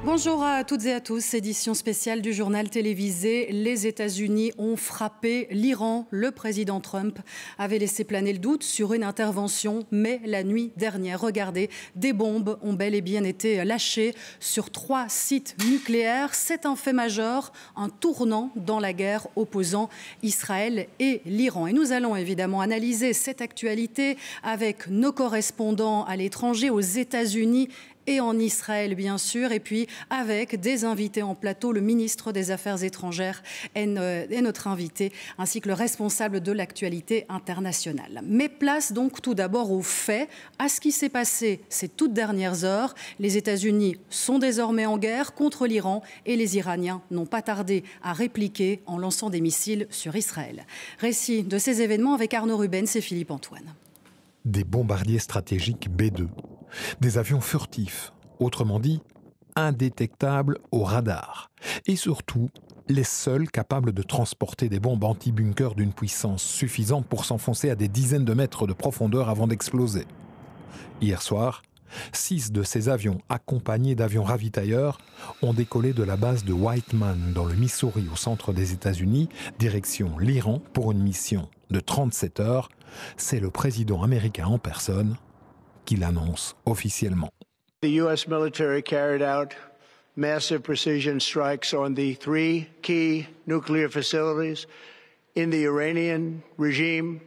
Bonjour à toutes et à tous, édition spéciale du journal télévisé. Les États-Unis ont frappé l'Iran. Le président Trump avait laissé planer le doute sur une intervention, mais la nuit dernière, regardez, des bombes ont bel et bien été lâchées sur 3 sites nucléaires. C'est un fait majeur, un tournant dans la guerre opposant Israël et l'Iran. Et nous allons évidemment analyser cette actualité avec nos correspondants à l'étranger, aux États-Unis et en Israël, bien sûr, et puis avec des invités en plateau, le ministre des Affaires étrangères est notre invité, ainsi que le responsable de l'actualité internationale. Mais place donc tout d'abord aux faits, à ce qui s'est passé ces toutes dernières heures. Les États-Unis sont désormais en guerre contre l'Iran et les Iraniens n'ont pas tardé à répliquer en lançant des missiles sur Israël. Récit de ces événements avec Arnaud Rubens et Philippe Antoine. Des bombardiers stratégiques B-2, des avions furtifs, autrement dit, indétectables au radar, et surtout, les seuls capables de transporter des bombes anti-bunkers d'une puissance suffisante pour s'enfoncer à des dizaines de mètres de profondeur avant d'exploser. Hier soir, 6 de ces avions, accompagnés d'avions ravitailleurs, ont décollé de la base de Whiteman, dans le Missouri, au centre des États-Unis, direction l'Iran pour une mission de 37 heures. C'est le président américain en personne qui l'annonce officiellement. The U.S. military carried out massive precision strikes on the 3 key nuclear facilities in the Iranian regime,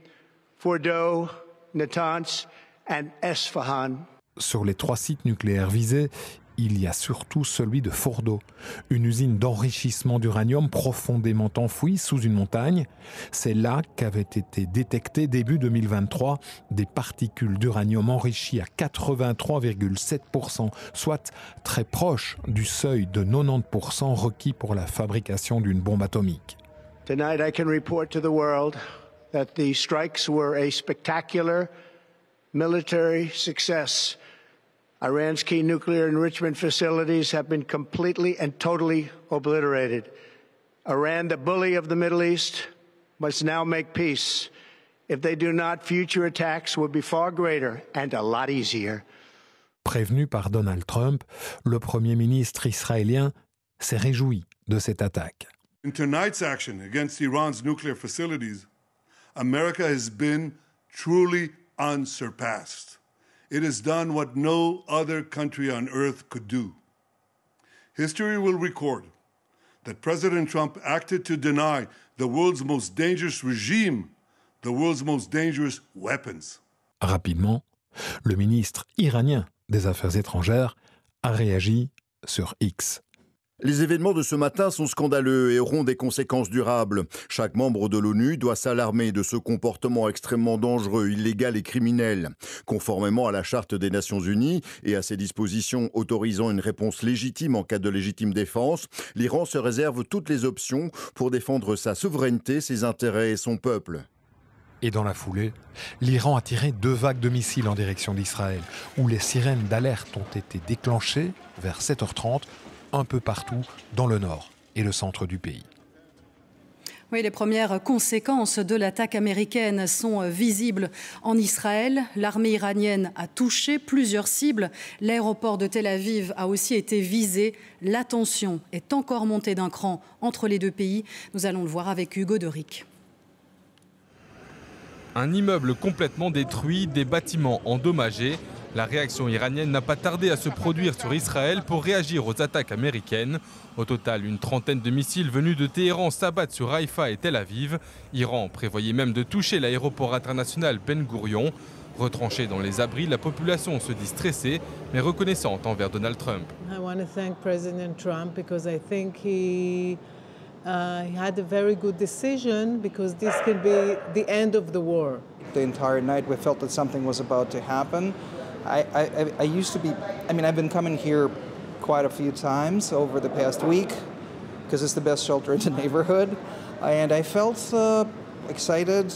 Fordow, Natanz and Esfahan. Sur les 3 sites nucléaires visés, il y a surtout celui de Fordow, une usine d'enrichissement d'uranium profondément enfouie sous une montagne. C'est là qu'avaient été détectées début 2023 des particules d'uranium enrichies à 83,7%, soit très proche du seuil de 90% requis pour la fabrication d'une bombe atomique. Tonight I can report to the world that the strikes were a spectacular military success. Iran's key nuclear enrichment facilities have been completely and totally obliterated. Iran, the bully of the Middle East, must now make peace. If they do not, future attacks will be far greater and a lot easier. Prévenu par Donald Trump, le Premier ministre israélien s'est réjoui de cette attaque. In tonight's action against Iran's nuclear facilities, America has been truly unsurpassed. It has done what no other country on earth could do. History will record that President Trump acted to deny the world's most dangerous regime, the world's most dangerous weapons. Rapidement, le ministre iranien des Affaires étrangères a réagi sur X. Les événements de ce matin sont scandaleux et auront des conséquences durables. Chaque membre de l'ONU doit s'alarmer de ce comportement extrêmement dangereux, illégal et criminel. Conformément à la Charte des Nations Unies et à ses dispositions autorisant une réponse légitime en cas de légitime défense, l'Iran se réserve toutes les options pour défendre sa souveraineté, ses intérêts et son peuple. Et dans la foulée, l'Iran a tiré 2 vagues de missiles en direction d'Israël, où les sirènes d'alerte ont été déclenchées vers 7h30, un peu partout dans le nord et le centre du pays. Oui, les premières conséquences de l'attaque américaine sont visibles en Israël. L'armée iranienne a touché plusieurs cibles. L'aéroport de Tel Aviv a aussi été visé. La tension est encore montée d'un cran entre les 2 pays. Nous allons le voir avec Hugo Deric. Un immeuble complètement détruit, des bâtiments endommagés. La réaction iranienne n'a pas tardé à se produire sur Israël pour réagir aux attaques américaines. Au total, une trentaine de missiles venus de Téhéran s'abattent sur Haïfa et Tel Aviv. Iran prévoyait même de toucher l'aéroport international Ben Gourion. Retranchée dans les abris, la population se dit stressée, mais reconnaissante envers Donald Trump. I want to thank President Trump because I think he had a very good decision because this can be the end of the war. The entire night we felt that something was about to happen. I used to be, I've been coming here quite a few times over the past week because it's the best shelter in the neighborhood. And I felt excited,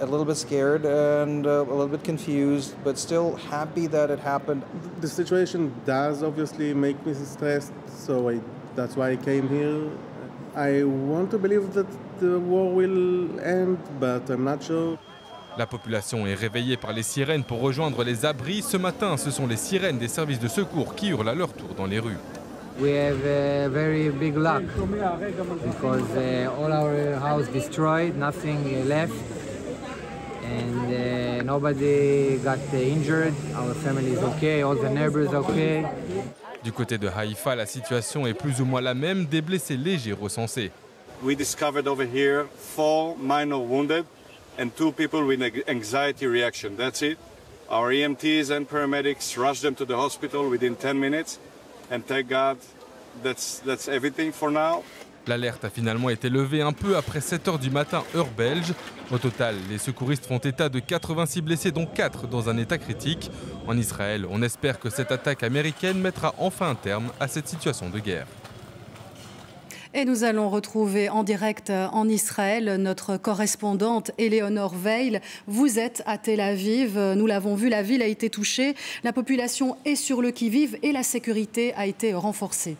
a little bit scared and a little bit confused, but still happy that it happened. The situation does obviously make me stressed, so that's why I came here. I want to believe that the war will end, but I'm not sure. La population est réveillée par les sirènes pour rejoindre les abris. Ce matin, ce sont les sirènes des services de secours qui hurlent à leur tour dans les rues. We have a very big luck because all our house destroyed, nothing left, and nobody got injured. Our family is okay, all the neighbors okay. Du côté de Haïfa, la situation est plus ou moins la même, des blessés légers recensés. We discovered over here 4 minor wounded and 2 people with anxiety reaction. That's it. Our EMTs and paramedics rushed them to the hospital within 10 minutes. And thank God, that's everything for now. L'alerte a finalement été levée un peu après 7 h du matin, heure belge. Au total, les secouristes font état de 86 blessés, dont 4 dans un état critique. En Israël, on espère que cette attaque américaine mettra enfin un terme à cette situation de guerre. Et nous allons retrouver en direct en Israël notre correspondante Éléonore Veil. Vous êtes à Tel Aviv, nous l'avons vu, la ville a été touchée, la population est sur le qui-vive et la sécurité a été renforcée.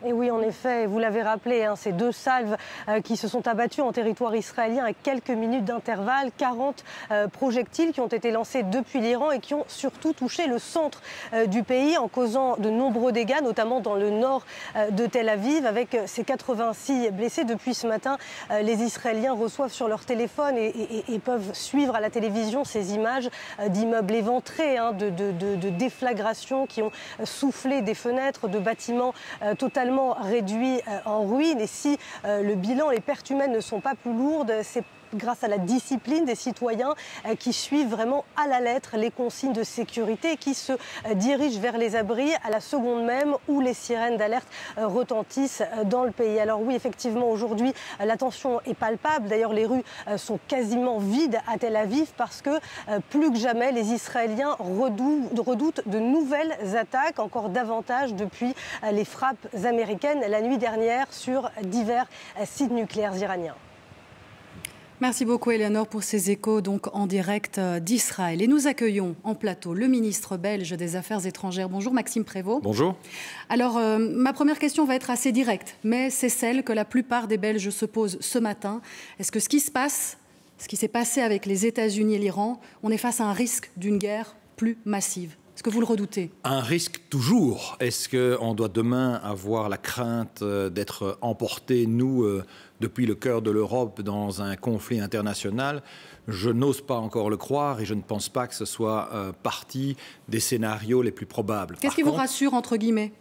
Et oui, en effet, vous l'avez rappelé, ces 2 salves qui se sont abattues en territoire israélien à quelques minutes d'intervalle, 40 projectiles qui ont été lancés depuis l'Iran et qui ont surtout touché le centre du pays en causant de nombreux dégâts, notamment dans le nord de Tel Aviv, avec ces 86 blessés. Depuis ce matin, les Israéliens reçoivent sur leur téléphone et peuvent suivre à la télévision ces images d'immeubles éventrés, de déflagrations qui ont soufflé des fenêtres, de bâtiments totalement réduit en ruine. Et si le bilan, les pertes humaines ne sont pas plus lourdes, c'est grâce à la discipline des citoyens qui suivent vraiment à la lettre les consignes de sécurité et qui se dirigent vers les abris à la seconde même où les sirènes d'alerte retentissent dans le pays. Alors oui, effectivement, aujourd'hui, la tension est palpable. D'ailleurs, les rues sont quasiment vides à Tel Aviv parce que plus que jamais, les Israéliens redoutent de nouvelles attaques, encore davantage depuis les frappes américaines la nuit dernière sur divers sites nucléaires iraniens. Merci beaucoup Éléonore pour ces échos donc en direct d'Israël. Et nous accueillons en plateau le ministre belge des Affaires étrangères. Bonjour Maxime Prévost. Bonjour. Alors ma première question va être assez directe, mais c'est celle que la plupart des Belges se posent ce matin. Est-ce que ce qui s'est passé avec les États-Unis et l'Iran, on est face à un risque d'une guerre plus massive ? Est-ce que vous le redoutez ? Un risque toujours. Est-ce qu'on doit demain avoir la crainte d'être emportés, nous, depuis le cœur de l'Europe, dans un conflit international ? Je n'ose pas encore le croire et je ne pense pas que ce soit partie des scénarios les plus probables. Qu'est-ce qui vous rassure, entre guillemets ?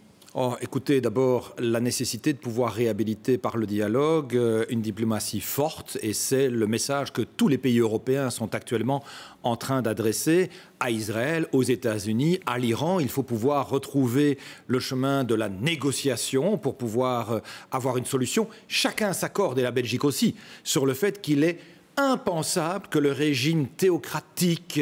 Écoutez, d'abord, la nécessité de pouvoir réhabiliter par le dialogue une diplomatie forte, et c'est le message que tous les pays européens sont actuellement en train d'adresser à Israël, aux États-Unis, à l'Iran. Il faut pouvoir retrouver le chemin de la négociation pour pouvoir avoir une solution. Chacun s'accorde, et la Belgique aussi, sur le fait qu'il est impensable que le régime théocratique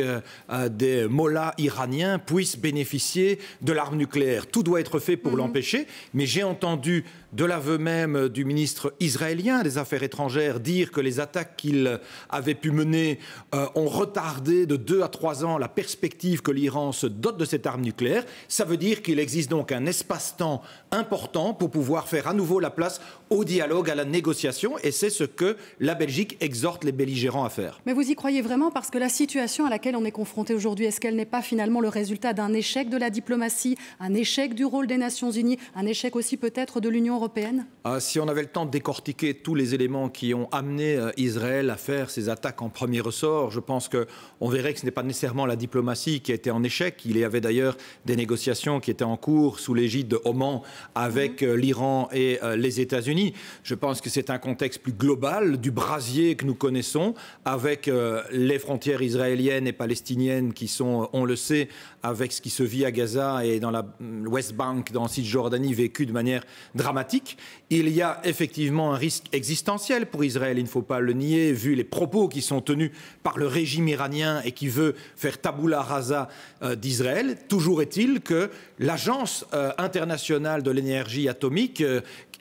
des mollahs iraniens puisse bénéficier de l'arme nucléaire. Tout doit être fait pour l'empêcher, mais j'ai entendu de l'aveu même du ministre israélien des Affaires étrangères dire que les attaques qu'il avait pu mener ont retardé de 2 à 3 ans la perspective que l'Iran se dote de cette arme nucléaire. Ça veut dire qu'il existe donc un espace-temps important pour pouvoir faire à nouveau la place au dialogue, à la négociation, et c'est ce que la Belgique exhorte les belligérants à faire. Mais vous y croyez vraiment? Parce que la situation à laquelle on est confronté aujourd'hui, est-ce qu'elle n'est pas finalement le résultat d'un échec de la diplomatie, un échec du rôle des Nations Unies, un échec aussi peut-être de l'Union européenne? Si on avait le temps de décortiquer tous les éléments qui ont amené Israël à faire ces attaques en premier ressort, je pense qu'on verrait que ce n'est pas nécessairement la diplomatie qui a été en échec. Il y avait d'ailleurs des négociations qui étaient en cours sous l'égide de Oman avec l'Iran et les États-Unis. Je pense que c'est un contexte plus global du brasier que nous connaissons, avec les frontières israéliennes et palestiniennes qui sont, on le sait, avec ce qui se vit à Gaza et dans la West Bank, dans Cisjordanie, vécu de manière dramatique. Il y a effectivement un risque existentiel pour Israël, il ne faut pas le nier, vu les propos qui sont tenus par le régime iranien et qui veut faire tabula rasa d'Israël. Toujours est-il que l'Agence internationale de l'énergie atomique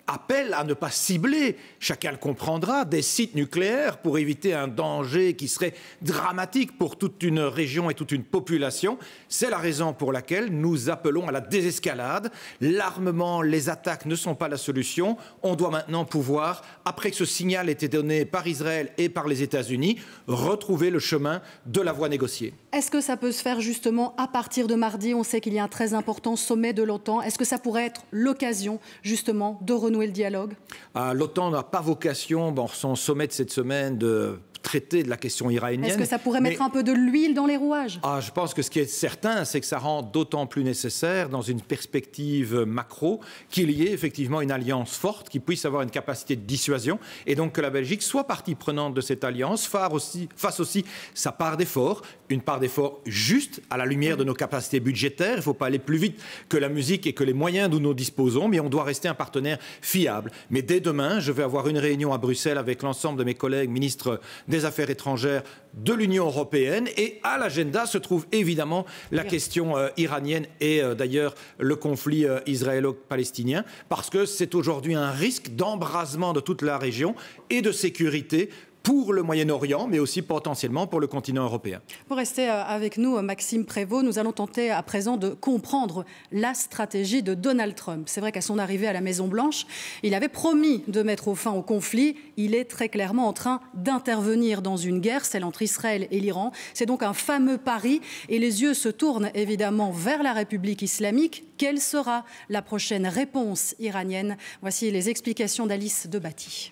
appelle à ne pas cibler, chacun le comprendra, des sites nucléaires pour éviter un danger qui serait dramatique pour toute une région et toute une population. C'est la raison pour laquelle nous appelons à la désescalade. L'armement, les attaques ne sont pas la solution. On doit maintenant pouvoir, après que ce signal ait été donné par Israël et par les États-Unis, retrouver le chemin de la voie négociée. Est-ce que ça peut se faire justement à partir de mardi? On sait qu'il y a un très important sommet de l'OTAN. Est-ce que ça pourrait être l'occasion justement de renouer le dialogue? L'OTAN n'a pas vocation, dans son sommet de cette semaine, de traiter de la question iranienne. Est-ce que ça pourrait mettre un peu de l'huile dans les rouages? Je pense que ce qui est certain, c'est que ça rend d'autant plus nécessaire, dans une perspective macro, qu'il y ait effectivement une alliance forte qui puisse avoir une capacité de dissuasion et donc que la Belgique soit partie prenante de cette alliance, fasse aussi sa part d'effort, une part d'effort juste à la lumière de nos capacités budgétaires. Il ne faut pas aller plus vite que la musique et que les moyens dont nous disposons, mais on doit rester un partenaire fiable. Mais dès demain, je vais avoir une réunion à Bruxelles avec l'ensemble de mes collègues ministres des Affaires étrangères de l'Union européenne et à l'agenda se trouve évidemment la question iranienne et d'ailleurs le conflit israélo-palestinien parce que c'est aujourd'hui un risque d'embrasement de toute la région et de sécurité pour le Moyen-Orient, mais aussi potentiellement pour le continent européen. Pour rester avec nous, Maxime Prévost, nous allons tenter à présent de comprendre la stratégie de Donald Trump. C'est vrai qu'à son arrivée à la Maison-Blanche, il avait promis de mettre fin au conflit. Il est très clairement en train d'intervenir dans une guerre, celle entre Israël et l'Iran. C'est donc un fameux pari et les yeux se tournent évidemment vers la République islamique. Quelle sera la prochaine réponse iranienne? Voici les explications d'Alice Debati.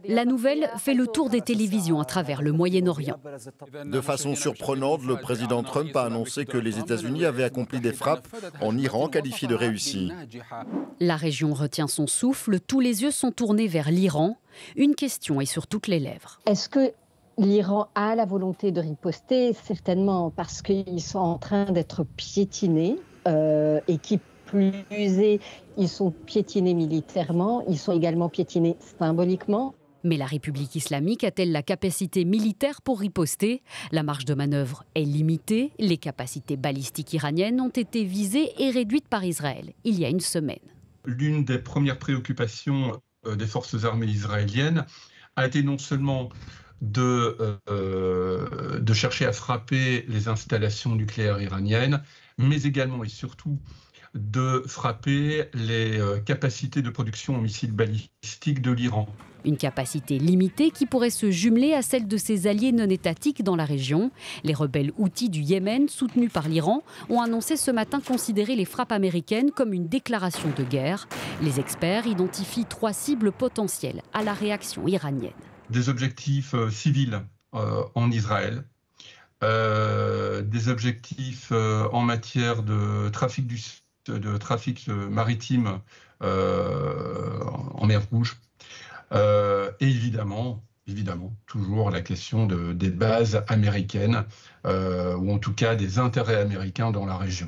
La nouvelle fait le tour des télévisions à travers le Moyen-Orient. De façon surprenante, le président Trump a annoncé que les États-Unis avaient accompli des frappes en Iran qualifiées de réussies. La région retient son souffle, tous les yeux sont tournés vers l'Iran. Une question est sur toutes les lèvres. Est-ce que l'Iran a la volonté de riposter? Certainement, parce qu'ils sont en train d'être piétinés et qui plus est, ils sont piétinés militairement, ils sont également piétinés symboliquement. Mais la République islamique a-t-elle la capacité militaire pour riposter? La marge de manœuvre est limitée. Les capacités balistiques iraniennes ont été visées et réduites par Israël il y a une semaine. L'une des premières préoccupations des forces armées israéliennes a été non seulement de chercher à frapper les installations nucléaires iraniennes, mais également et surtout de frapper les capacités de production en missiles balistiques de l'Iran. Une capacité limitée qui pourrait se jumeler à celle de ses alliés non étatiques dans la région. Les rebelles houthis du Yémen, soutenus par l'Iran, ont annoncé ce matin considérer les frappes américaines comme une déclaration de guerre. Les experts identifient 3 cibles potentielles à la réaction iranienne. Des objectifs civils en Israël, des objectifs en matière de trafic maritime en mer Rouge, et évidemment, toujours la question des bases américaines, ou en tout cas des intérêts américains dans la région.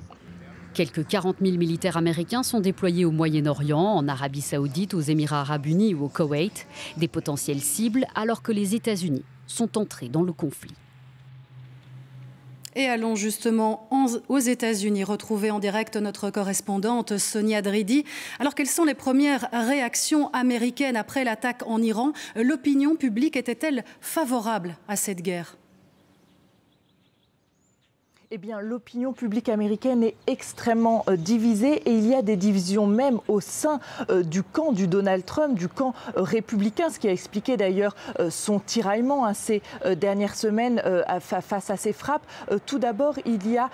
Quelques 40 000 militaires américains sont déployés au Moyen-Orient, en Arabie Saoudite, aux Émirats Arabes Unis ou au Koweït. Des potentielles cibles alors que les États-Unis sont entrés dans le conflit. Et allons justement aux États-Unis retrouver en direct notre correspondante Sonia Dridi. Alors, quelles sont les premières réactions américaines après l'attaque en Iran? L'opinion publique était-elle favorable à cette guerre? Eh bien, l'opinion publique américaine est extrêmement divisée et il y a des divisions même au sein du camp du Donald Trump, du camp républicain, ce qui a expliqué d'ailleurs son tiraillement ces dernières semaines face à ces frappes. Tout d'abord, il y a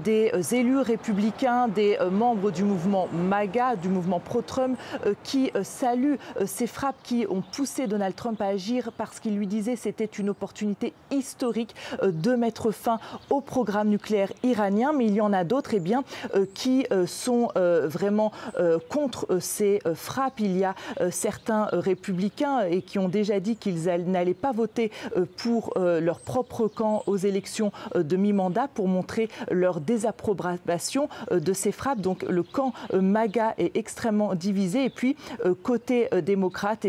des élus républicains, des membres du mouvement MAGA, du mouvement pro-Trump, qui saluent ces frappes qui ont poussé Donald Trump à agir parce qu'il lui disait que c'était une opportunité historique de mettre fin au programme nucléaire iranien, mais il y en a d'autres qui sont vraiment contre ces frappes. Il y a certains républicains et qui ont déjà dit qu'ils n'allaient pas voter pour leur propre camp aux élections de mi-mandat pour montrer leur désapprobation de ces frappes. Donc le camp MAGA est extrêmement divisé. Et puis côté démocrate,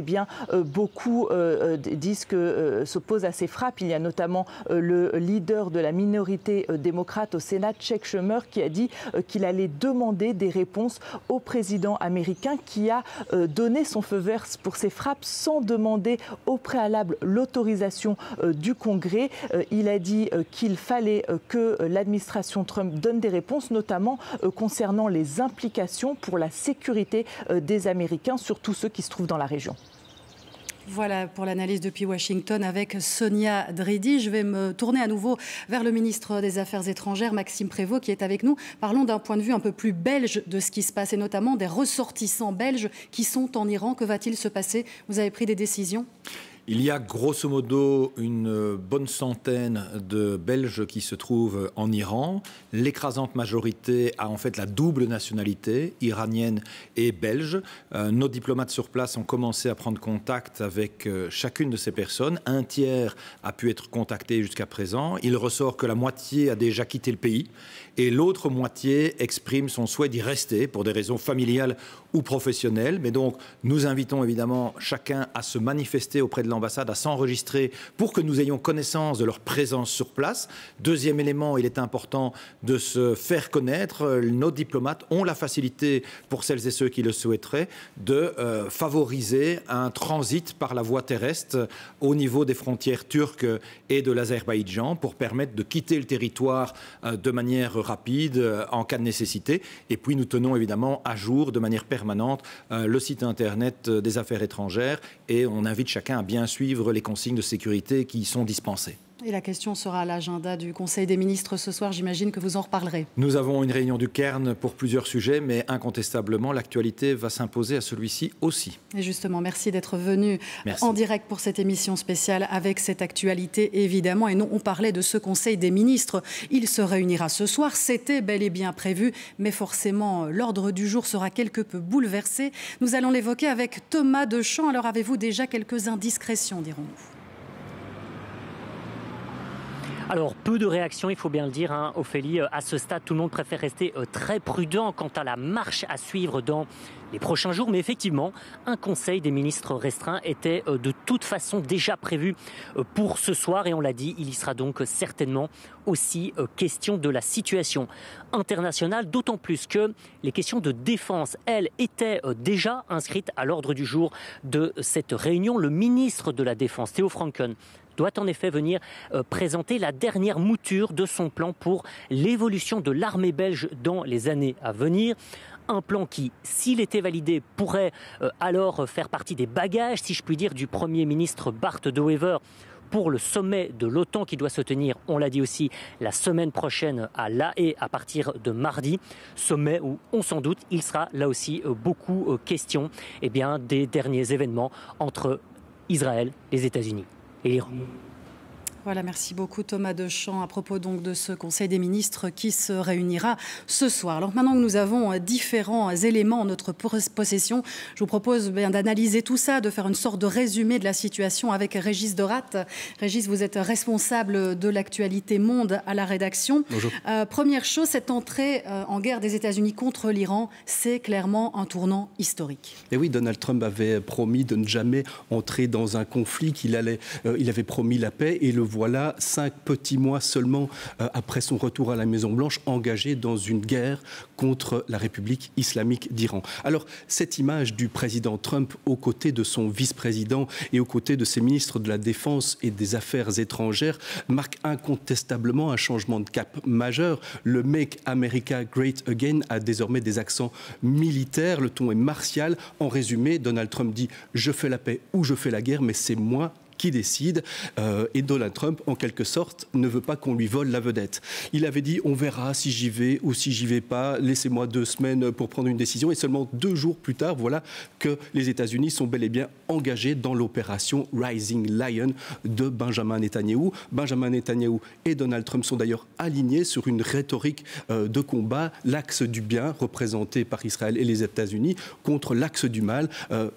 beaucoup disent que s'opposent à ces frappes. Il y a notamment le leader de la minorité démocrate démocrate au Sénat, Chuck Schumer, qui a dit qu'il allait demander des réponses au président américain qui a donné son feu vert pour ces frappes sans demander au préalable l'autorisation du Congrès. Il a dit qu'il fallait que l'administration Trump donne des réponses, notamment concernant les implications pour la sécurité des Américains, surtout ceux qui se trouvent dans la région. Voilà pour l'analyse depuis Washington avec Sonia Dridi. Je vais me tourner à nouveau vers le ministre des Affaires étrangères, Maxime Prévost, qui est avec nous. Parlons d'un point de vue un peu plus belge de ce qui se passe, et notamment des ressortissants belges qui sont en Iran. Que va-t-il se passer? Vous avez pris des décisions? Il y a grosso modo une bonne centaine de Belges qui se trouvent en Iran. L'écrasante majorité a en fait la double nationalité, iranienne et belge. Nos diplomates sur place ont commencé à prendre contact avec chacune de ces personnes. Un tiers a pu être contacté jusqu'à présent. Il ressort que la moitié a déjà quitté le pays et l'autre moitié exprime son souhait d'y rester pour des raisons familiales ou professionnelles. Mais donc, nous invitons évidemment chacun à se manifester auprès de l'ambassade, à s'enregistrer pour que nous ayons connaissance de leur présence sur place. Deuxième élément, il est important de se faire connaître. Nos diplomates ont la facilité, pour celles et ceux qui le souhaiteraient, de favoriser un transit par la voie terrestre au niveau des frontières turques et de l'Azerbaïdjan pour permettre de quitter le territoire de manière rapide en cas de nécessité. Et puis nous tenons évidemment à jour de manière permanente le site internet des Affaires étrangères et on invite chacun à bien suivre les consignes de sécurité qui y sont dispensées. Et la question sera à l'agenda du Conseil des ministres ce soir. J'imagine que vous en reparlerez. Nous avons une réunion du Cairn pour plusieurs sujets, mais incontestablement, l'actualité va s'imposer à celui-ci aussi. Et justement, merci d'être venu en direct pour cette émission spéciale avec cette actualité, évidemment. Et non, on parlait de ce Conseil des ministres. Il se réunira ce soir. C'était bel et bien prévu, mais forcément, l'ordre du jour sera quelque peu bouleversé. Nous allons l'évoquer avec Thomas Deschamps. Alors, avez-vous déjà quelques indiscrétions, dirons-nous ? Alors, peu de réactions, il faut bien le dire, hein, Ophélie. À ce stade, tout le monde préfère rester très prudent quant à la marche à suivre dans les prochains jours. Mais effectivement, un conseil des ministres restreint était de toute façon déjà prévu pour ce soir. Et on l'a dit, il y sera donc certainement aussi question de la situation internationale. D'autant plus que les questions de défense, elles, étaient déjà inscrites à l'ordre du jour de cette réunion. Le ministre de la Défense, Theo Franken, doit en effet venir présenter la dernière mouture de son plan pour l'évolution de l'armée belge dans les années à venir. Un plan qui, s'il était validé, pourrait alors faire partie des bagages, si je puis dire, du Premier ministre Bart De Wever pour le sommet de l'OTAN qui doit se tenir, on l'a dit aussi, la semaine prochaine à La Haye à partir de mardi. Sommet où, on s'en doute, il sera là aussi beaucoup question des derniers événements entre Israël, les États-Unis et l'Iran. Voilà, merci beaucoup Thomas Deschamps à propos donc de ce Conseil des ministres qui se réunira ce soir. Alors maintenant que nous avons différents éléments en notre possession, je vous propose d'analyser tout ça, de faire une sorte de résumé de la situation avec Régis Dorat. Régis, vous êtes responsable de l'actualité monde à la rédaction. Bonjour. Première chose, cette entrée en guerre des États-Unis contre l'Iran, c'est clairement un tournant historique. Et oui, Donald Trump avait promis de ne jamais entrer dans un conflit, il avait promis la paix et le voilà 5 petits mois seulement après son retour à la Maison-Blanche, engagé dans une guerre contre la République islamique d'Iran. Alors, cette image du président Trump aux côtés de son vice-président et aux côtés de ses ministres de la Défense et des Affaires étrangères marque incontestablement un changement de cap majeur. Le Make America Great Again a désormais des accents militaires, le ton est martial. En résumé, Donald Trump dit « je fais la paix ou je fais la guerre, mais c'est moi qui décide ». Et Donald Trump, en quelque sorte, ne veut pas qu'on lui vole la vedette. Il avait dit « on verra si j'y vais ou si j'y vais pas, laissez-moi 2 semaines pour prendre une décision ». Et seulement 2 jours plus tard, voilà que les États-Unis sont bel et bien engagés dans l'opération Rising Lion de Benjamin Netanyahou. Benjamin Netanyahou et Donald Trump sont d'ailleurs alignés sur une rhétorique de combat, l'axe du bien représenté par Israël et les États-Unis contre l'axe du mal,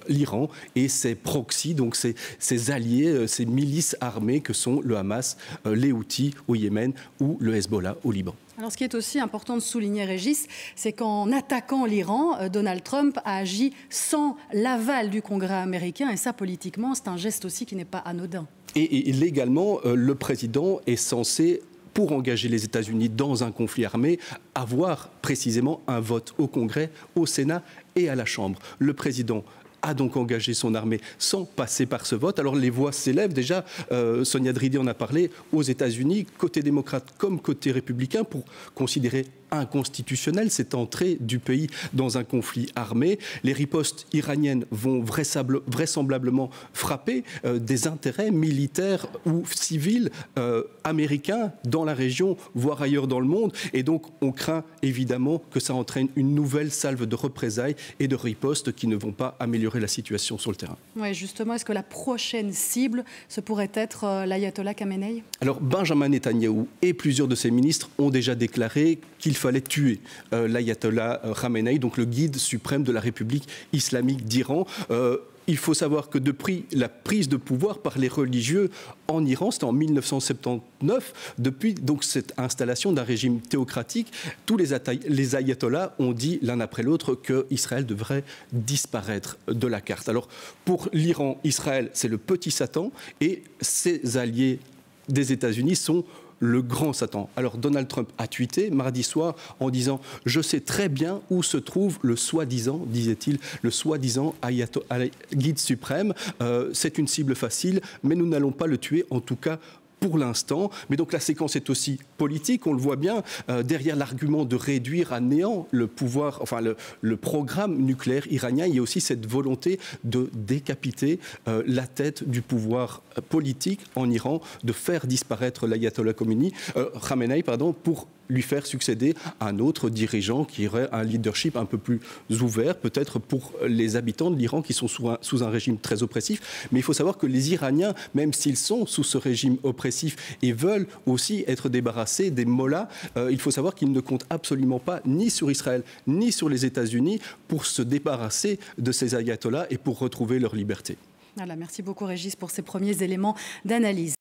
l'Iran et ses proxys, donc ses alliés, ces milices armées que sont le Hamas, les Houthis au Yémen ou le Hezbollah au Liban. Alors, ce qui est aussi important de souligner, Régis, c'est qu'en attaquant l'Iran, Donald Trump a agi sans l'aval du Congrès américain. Et ça, politiquement, c'est un geste aussi qui n'est pas anodin. Et légalement, le président est censé pour engager les États-Unis dans un conflit armé, avoir précisément un vote au Congrès, au Sénat et à la Chambre. Le président a donc engagé son armée sans passer par ce vote. Alors les voix s'élèvent déjà, Sonia Dridi en a parlé, aux États-Unis, côté démocrate comme côté républicain, pour considérer inconstitutionnelle cette entrée du pays dans un conflit armé. Les ripostes iraniennes vont vraisemblablement frapper des intérêts militaires ou civils américains dans la région, voire ailleurs dans le monde. Et donc on craint évidemment que ça entraîne une nouvelle salve de représailles et de ripostes qui ne vont pas améliorer la situation sur le terrain. Oui, justement, est-ce que la prochaine cible, ce pourrait être l'ayatollah Khamenei? Alors Benjamin Netanyahou et plusieurs de ses ministres ont déjà déclaré qu'il fallait tuer l'ayatollah Khamenei, donc le guide suprême de la République islamique d'Iran. Il faut savoir que depuis la prise de pouvoir par les religieux en Iran, c'était en 1979, depuis donc cette installation d'un régime théocratique, tous les ayatollahs ont dit l'un après l'autre qu'Israël devrait disparaître de la carte. Alors pour l'Iran, Israël, c'est le petit Satan et ses alliés des États-Unis sont le grand Satan. Alors Donald Trump a tweeté mardi soir en disant « Je sais très bien où se trouve le soi-disant, disait-il, le soi-disant guide suprême. C'est une cible facile, mais nous n'allons pas le tuer, en tout cas pour l'instant. » Mais donc la séquence est aussi politique, on le voit bien, derrière l'argument de réduire à néant le pouvoir, enfin le programme nucléaire iranien, il y a aussi cette volonté de décapiter la tête du pouvoir politique en Iran, de faire disparaître l'ayatollah Khamenei, pour lui faire succéder un autre dirigeant qui aurait un leadership un peu plus ouvert, peut-être pour les habitants de l'Iran qui sont sous un régime très oppressif. Mais il faut savoir que les Iraniens, même s'ils sont sous ce régime oppressif et veulent aussi être débarrassés des mollahs, il faut savoir qu'ils ne comptent absolument pas ni sur Israël ni sur les États-Unis pour se débarrasser de ces ayatollahs et pour retrouver leur liberté. Voilà, merci beaucoup Régis pour ces premiers éléments d'analyse.